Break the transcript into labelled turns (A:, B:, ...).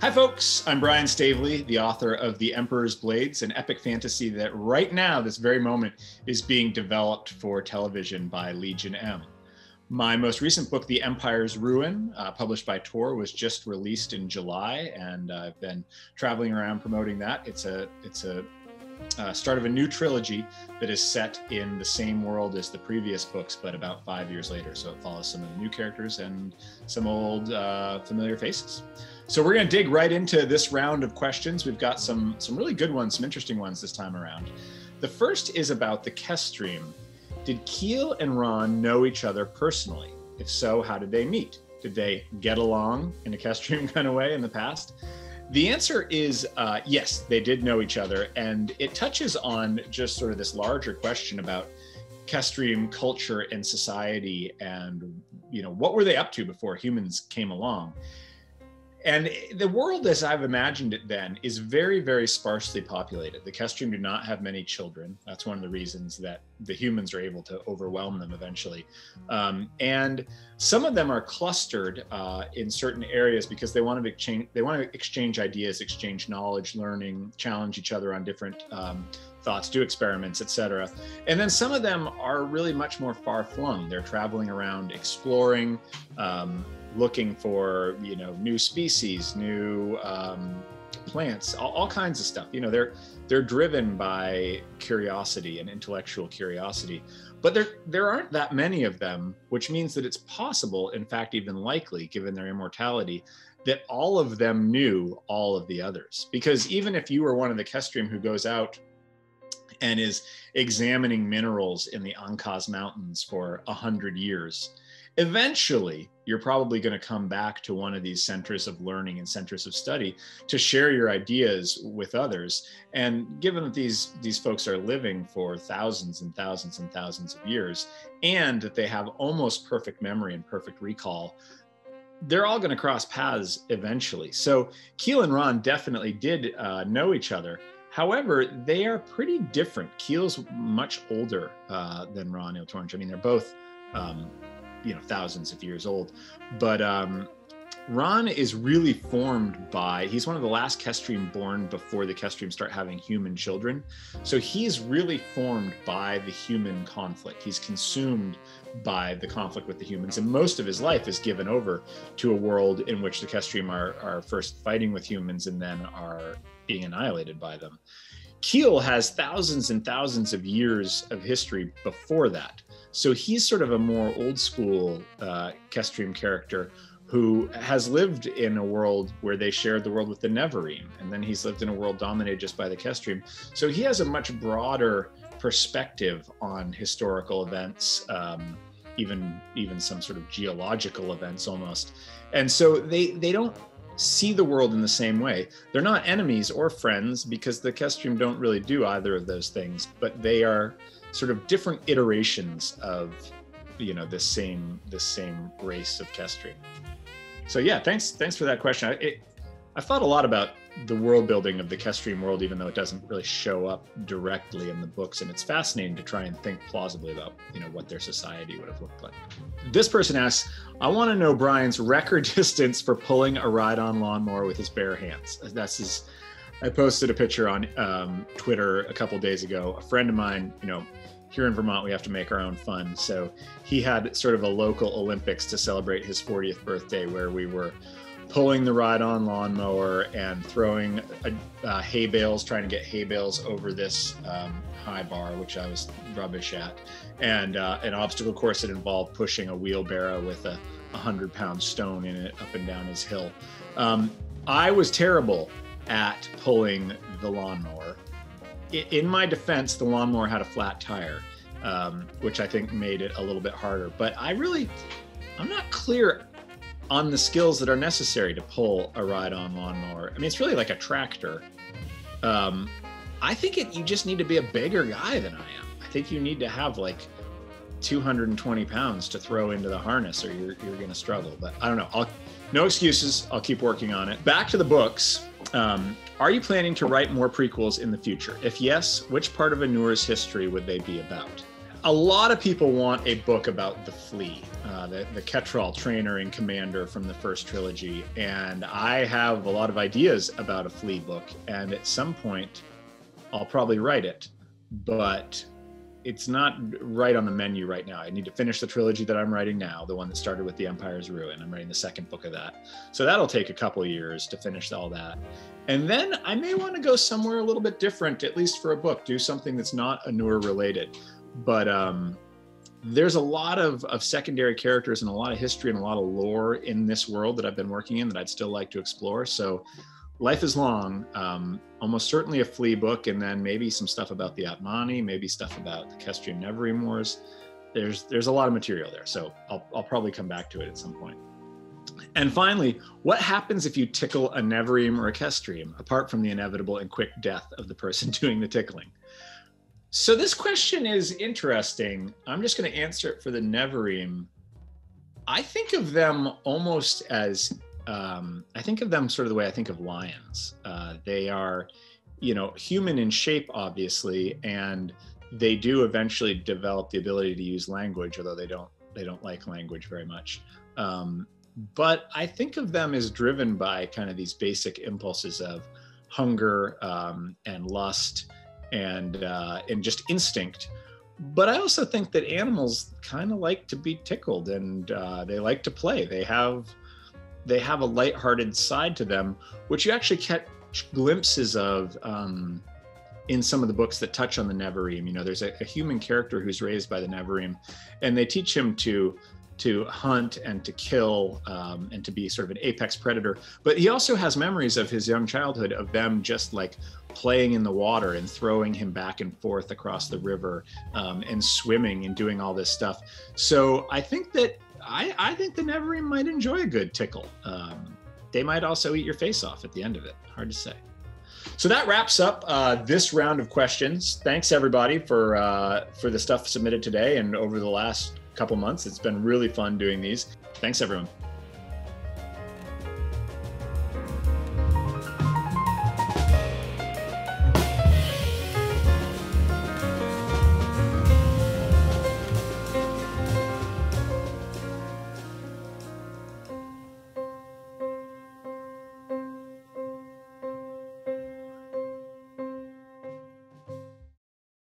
A: Hi folks, I'm Brian Staveley, the author of The Emperor's Blades, an epic fantasy that right now, this very moment, is being developed for television by Legion M. My most recent book, The Empire's Ruin, published by Tor, was just released in July, and I've been traveling around promoting that. It's a start of a new trilogy that is set in the same world as the previous books, but about 5 years later. So it follows some of the new characters and some old familiar faces. So we're going to dig right into this round of questions. We've got some really good ones, some interesting ones this time around. The first is about the Kestrem. Did Keel and Ron know each other personally? If so, how did they meet? Did they get along in a Kestrem kind of way in the past? The answer is yes, they did know each other, and it touches on just sort of this larger question about Kestrem culture and society, and what were they up to before humans came along? And the world, as I've imagined it then, is very, very sparsely populated. The Kestrem do not have many children. That's one of the reasons that the humans are able to overwhelm them eventually. And some of them are clustered in certain areas because they want to exchange ideas, exchange knowledge, learning, challenge each other on different thoughts, do experiments, etc. And then some of them are really much more far-flung. They're traveling around, exploring, looking for new species, new plants, all kinds of stuff. They're driven by curiosity and intellectual curiosity, but there aren't that many of them, which means that it's possible, in fact even likely, given their immortality, that all of them knew all of the others. Because even if you were one of the Kestrem who goes out and is examining minerals in the Ankaz Mountains for 100 years, eventually, you're probably going to come back to one of these centers of learning and centers of study to share your ideas with others. And given that these folks are living for thousands and thousands and thousands of years, and that they have almost perfect memory and perfect recall, they're all going to cross paths eventually. So Keel and Ron definitely did know each other. However, they are pretty different. Keel's much older than Ron Il-Torrent. I mean, they're both thousands of years old, but Ron is really formed by, he's one of the last Kestrem born before the Kestrem start having human children. So he's really formed by the human conflict. He's consumed by the conflict with the humans, and most of his life is given over to a world in which the Kestrem are first fighting with humans and then are being annihilated by them. Keel has thousands and thousands of years of history before that. So he's sort of a more old school Kestrem character who has lived in a world where they shared the world with the Neverim, and then he's lived in a world dominated just by the Kestrem. So he has a much broader perspective on historical events, even some sort of geological events almost. And so they don't see the world in the same way. They're not enemies or friends because the Kestrem don't really do either of those things, but they are sort of different iterations of this same race of Kestrem. So yeah, thanks for that question. I thought a lot about the world building of the Kestrem world, even though it doesn't really show up directly in the books, and it's fascinating to try and think plausibly about what their society would have looked like. This person asks, I want to know Brian's record distance for pulling a ride-on lawnmower with his bare hands. I posted a picture on Twitter a couple days ago. A friend of mine, here in Vermont, we have to make our own fun. So he had sort of a local Olympics to celebrate his 40th birthday where we were pulling the ride-on lawnmower and throwing hay bales, trying to get hay bales over this high bar, which I was rubbish at. And an obstacle course that involved pushing a wheelbarrow with a 100-pound stone in it up and down his hill. I was terrible at pulling the lawnmower. In my defense, the lawnmower had a flat tire, which I think made it a little bit harder. But I'm not clear on the skills that are necessary to pull a ride-on lawnmower. I mean, it's really like a tractor. I think you just need to be a bigger guy than I am. I think you need to have like 220 pounds to throw into the harness or you're going to struggle. But I don't know. No excuses. I'll keep working on it. Back to the books. Are you planning to write more prequels in the future? If yes, which part of Anur's history would they be about? A lot of people want a book about the Flea, the Ketrol trainer and commander from the first trilogy. And I have a lot of ideas about a Flea book. And at some point, I'll probably write it. But it's not right on the menu right now. I need to finish the trilogy that I'm writing now, the one that started with The Empire's Ruin. I'm writing the second book of that. So that'll take a couple of years to finish all that. And then I may want to go somewhere a little bit different, at least for a book, do something that's not Unhewn related. But there's a lot of secondary characters and a lot of history and a lot of lore in this world that I've been working in that I'd still like to explore. So life is long, almost certainly a Flea book, and then maybe some stuff about the Atmani, maybe stuff about the Kestrian Neverim Wars. There's a lot of material there, so I'll probably come back to it at some point. And finally, what happens if you tickle a Neverim or a Kestrian, apart from the inevitable and quick death of the person doing the tickling? So this question is interesting. I'm just going to answer it for the Neverim. I think of them almost as, I think of them sort of the way I think of lions. They are, human in shape, obviously, and they do eventually develop the ability to use language, although they don't like language very much. But I think of them as driven by kind of these basic impulses of hunger and lust and just instinct. But I also think that animals kind of like to be tickled, and they like to play. They have a lighthearted side to them, which you actually catch glimpses of in some of the books that touch on the Neverim. There's a human character who's raised by the Neverim, and they teach him to hunt and to kill and to be sort of an apex predator. But he also has memories of his young childhood of them just like playing in the water and throwing him back and forth across the river and swimming and doing all this stuff. So I think that I think the Neverim might enjoy a good tickle. They might also eat your face off at the end of it. Hard to say. So that wraps up this round of questions. Thanks everybody for the stuff submitted today and over the last couple months. It's been really fun doing these. Thanks everyone.